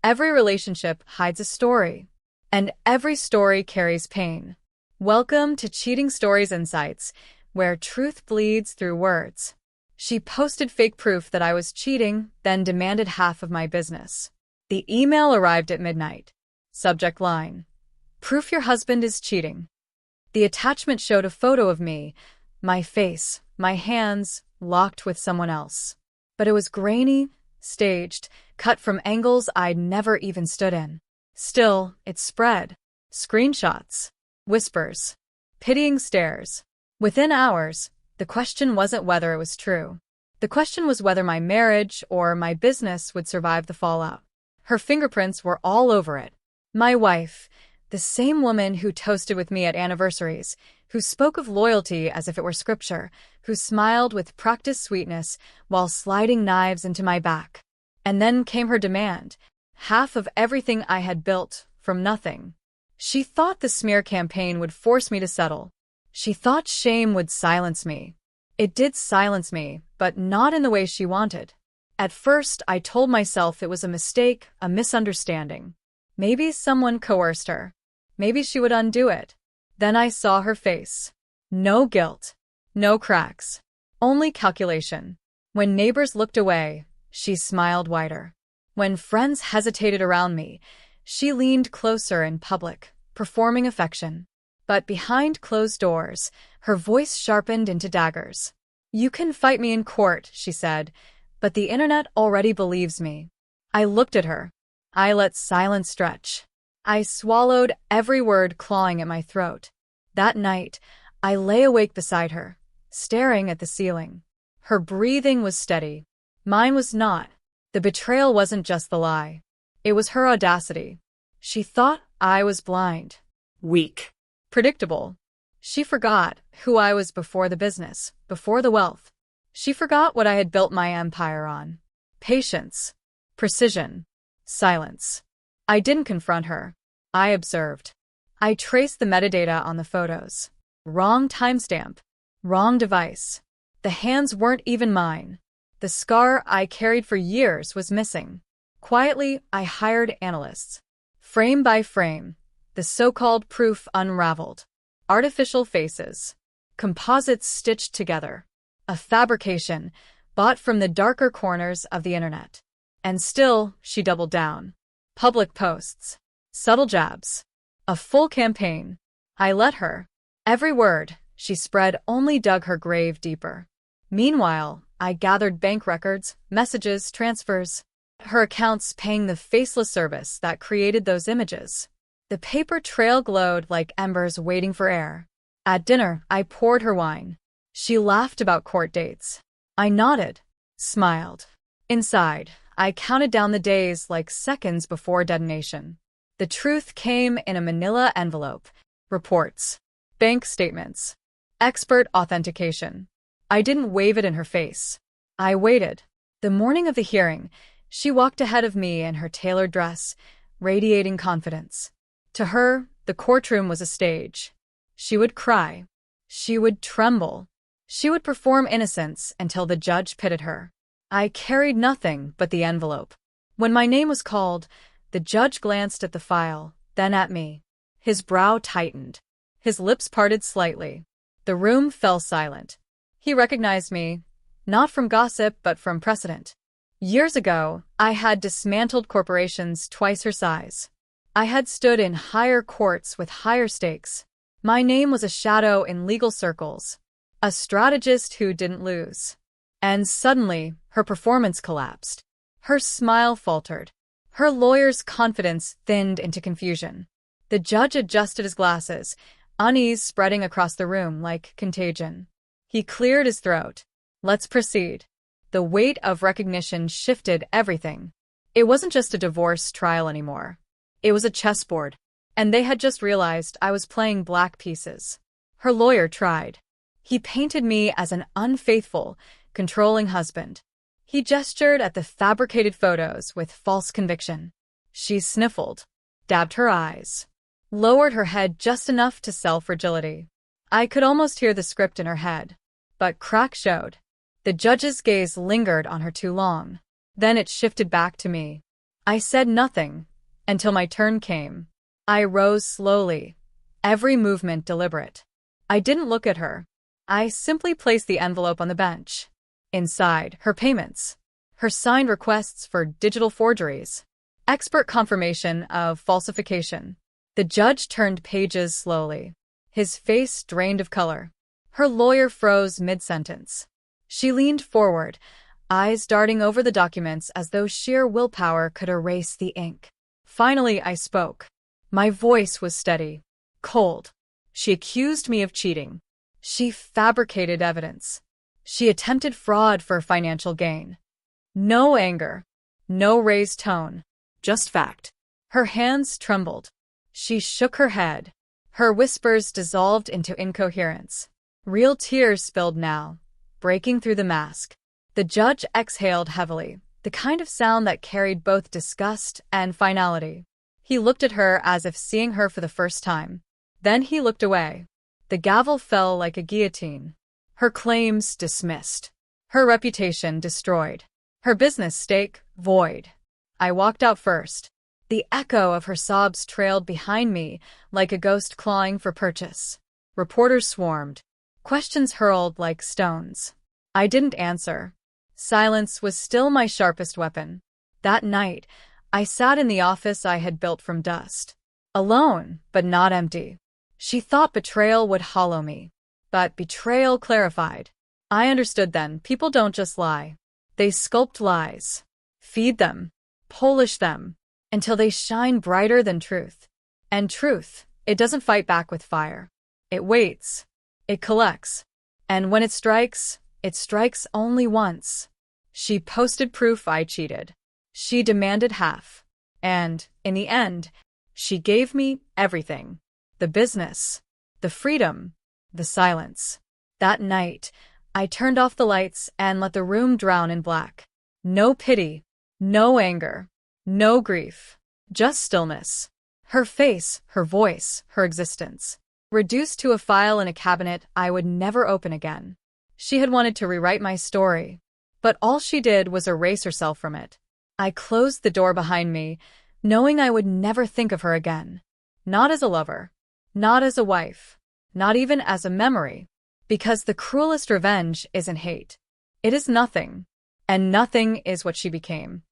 Every relationship hides a story, and every story carries pain. Welcome to Cheating Stories Insights, where truth bleeds through words. She posted fake proof that I was cheating, then demanded half of my business. The email arrived at midnight. Subject line: Proof your husband is cheating. The attachment showed a photo of me, my face, my hands, locked with someone else. But it was grainy, staged, cut from angles I'd never even stood in. Still, it spread. Screenshots, whispers, pitying stares. Within hours, the question wasn't whether it was true. The question was whether my marriage or my business would survive the fallout. Her fingerprints were all over it. My wife, the same woman who toasted with me at anniversaries, who spoke of loyalty as if it were scripture, who smiled with practiced sweetness while sliding knives into my back. And then came her demand: half of everything I had built from nothing. She thought the smear campaign would force me to settle. She thought shame would silence me. It did silence me, but not in the way she wanted. At first, I told myself it was a mistake, a misunderstanding. Maybe someone coerced her. Maybe she would undo it. Then I saw her face. No guilt. No cracks. Only calculation. When neighbors looked away, she smiled wider. When friends hesitated around me, she leaned closer in public, performing affection. But behind closed doors, her voice sharpened into daggers. You can fight me in court, she said, but the internet already believes me. I looked at her. I let silence stretch. I swallowed every word clawing at my throat. That night, I lay awake beside her, staring at the ceiling. Her breathing was steady. Mine was not. The betrayal wasn't just the lie. It was her audacity. She thought I was blind. Weak. Predictable. She forgot who I was before the business, before the wealth. She forgot what I had built my empire on. Patience. Precision. Silence. I didn't confront her. I observed. I traced the metadata on the photos. Wrong timestamp. Wrong device. The hands weren't even mine. The scar I carried for years was missing. Quietly, I hired analysts. Frame by frame, the so-called proof unraveled. Artificial faces. Composites stitched together. A fabrication, bought from the darker corners of the internet. And still, she doubled down. Public posts. Subtle jabs. A full campaign. I let her. Every word she spread only dug her grave deeper. Meanwhile, I gathered bank records, messages, transfers. Her accounts paying the faceless service that created those images. The paper trail glowed like embers waiting for air. At dinner, I poured her wine. She laughed about court dates. I nodded. Smiled. Inside, I counted down the days like seconds before detonation. The truth came in a manila envelope. Reports. Bank statements. Expert authentication. I didn't wave it in her face. I waited. The morning of the hearing, she walked ahead of me in her tailored dress, radiating confidence. To her, the courtroom was a stage. She would cry. She would tremble. She would perform innocence until the judge pitied her. I carried nothing but the envelope. When my name was called, the judge glanced at the file, then at me. His brow tightened. His lips parted slightly. The room fell silent. He recognized me, not from gossip but from precedent. Years ago, I had dismantled corporations twice her size. I had stood in higher courts with higher stakes. My name was a shadow in legal circles. A strategist who didn't lose. And suddenly, her performance collapsed. Her smile faltered. Her lawyer's confidence thinned into confusion. The judge adjusted his glasses, unease spreading across the room like contagion. He cleared his throat. Let's proceed. The weight of recognition shifted everything. It wasn't just a divorce trial anymore. It was a chessboard. And they had just realized I was playing black pieces. Her lawyer tried. He painted me as an unfaithful, controlling husband. He gestured at the fabricated photos with false conviction. She sniffled, dabbed her eyes, lowered her head just enough to sell fragility. I could almost hear the script in her head. But crack showed. The judge's gaze lingered on her too long. Then it shifted back to me. I said nothing until my turn came. I rose slowly, every movement deliberate. I didn't look at her. I simply placed the envelope on the bench. Inside, her payments, her signed requests for digital forgeries, expert confirmation of falsification. The judge turned pages slowly, his face drained of color. Her lawyer froze mid-sentence. She leaned forward, eyes darting over the documents as though sheer willpower could erase the ink. Finally, I spoke. My voice was steady, cold. She accused me of cheating. She fabricated evidence. She attempted fraud for financial gain. No anger, no raised tone, just fact. Her hands trembled. She shook her head. Her whispers dissolved into incoherence. Real tears spilled now, breaking through the mask. The judge exhaled heavily, the kind of sound that carried both disgust and finality. He looked at her as if seeing her for the first time. Then he looked away. The gavel fell like a guillotine. Her claims dismissed. Her reputation destroyed. Her business stake void. I walked out first. The echo of her sobs trailed behind me like a ghost clawing for purchase. Reporters swarmed. Questions hurled like stones. I didn't answer. Silence was still my sharpest weapon. That night, I sat in the office I had built from dust. Alone, but not empty. She thought betrayal would hollow me. But betrayal clarified. I understood then, people don't just lie. They sculpt lies. Feed them. Polish them. Until they shine brighter than truth. And truth, it doesn't fight back with fire. It waits. It collects. And when it strikes only once. She posted proof I cheated. She demanded half. And, in the end, she gave me everything. The business. The freedom. The silence. That night, I turned off the lights and let the room drown in black. No pity. No anger. No grief. Just stillness. Her face, her voice, her existence. Reduced to a file in a cabinet I would never open again. She had wanted to rewrite my story, but all she did was erase herself from it. I closed the door behind me, knowing I would never think of her again. Not as a lover. Not as a wife. Not even as a memory. Because the cruelest revenge isn't hate. It is nothing. And nothing is what she became.